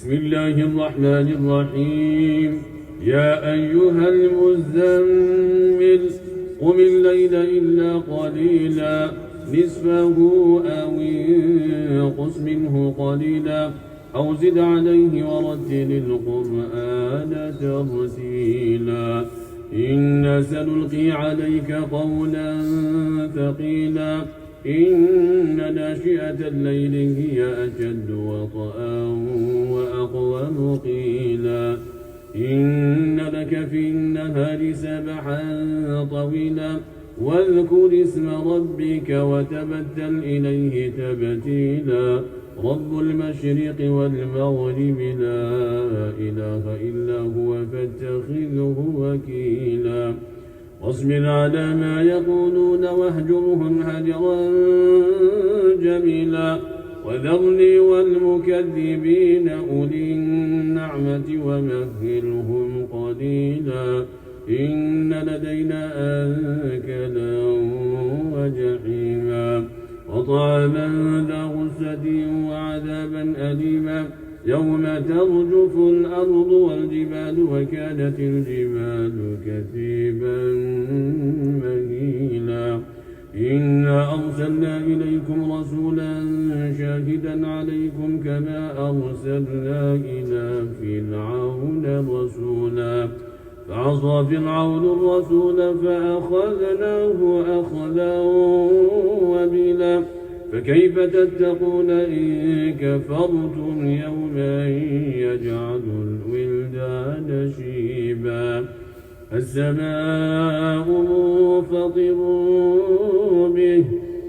بسم الله الرحمن الرحيم. يا أيها المزمل قم الليل إلا قليلا نصفه أو انقص منه قليلا أو زد عليه ورتل القرآن ترتيلا إنا سنلقي عليك قولا ثقيلا إن ناشئة الليل هي أشد وطئا وأقوم قيلا إن لك في النهار سبحا طويلا واذكر اسم ربك وتبتل إليه تبتيلا رب المشرق والمغرب لا إله إلا هو فاتخذه وكيلا واصبر على ما يقولون واهجرهم هجرا جميلا وذرني والمكذبين أولي النعمة ومهلهم قليلا إن لدينا أنكلا وجحيما وطعاما ذا غصة وعذابا أليما يوم ترجف الأرض والجبال وكانت الجبال كثيبا مهيلا إنا أرسلنا إليكم رسولا شاهدا عليكم كما أرسلنا إلى فرعون رسولا فعصى فرعون الرسول فأخذناه أخذا وبلا فكيف تتقون إن كفرتم يوما يجعل الولدان شيبا السماء منفطر به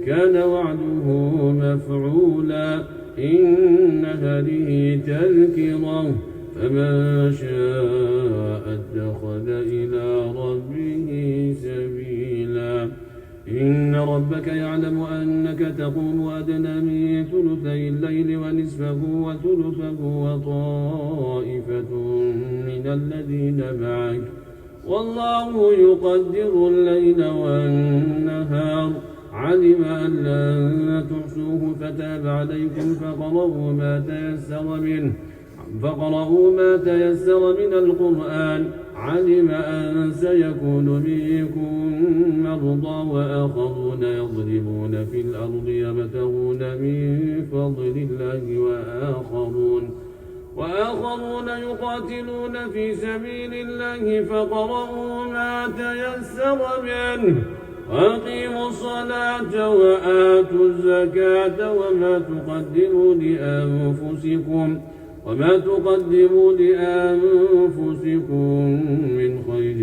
كان وعده مفعولا إن هذه تذكرة فمن شاء اتخذ إلى ربه سبيلا إن ربك يعلم أنك تقوم أدنى من ثلثي الليل ونصفه وثلثه وطائفة من الذين معك والله يقدر الليل والنهار علم أن لن تحصوه فتاب عليكم فقرأوا ما تيسر من القرآن علم أن سيكون منكم مرضى وآخرون يضربون في الأرض يبتغون من فضل الله وآخرون يقاتلون في سبيل الله فقرأوا ما تيسر منه وأقيموا الصلاة وآتوا الزكاة وما تقدموا لأنفسكم من خير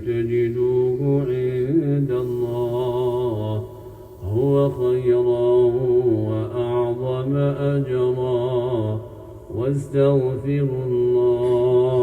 تجدوه عند الله هو خيرا وأعظم أجرا واستغفروا الله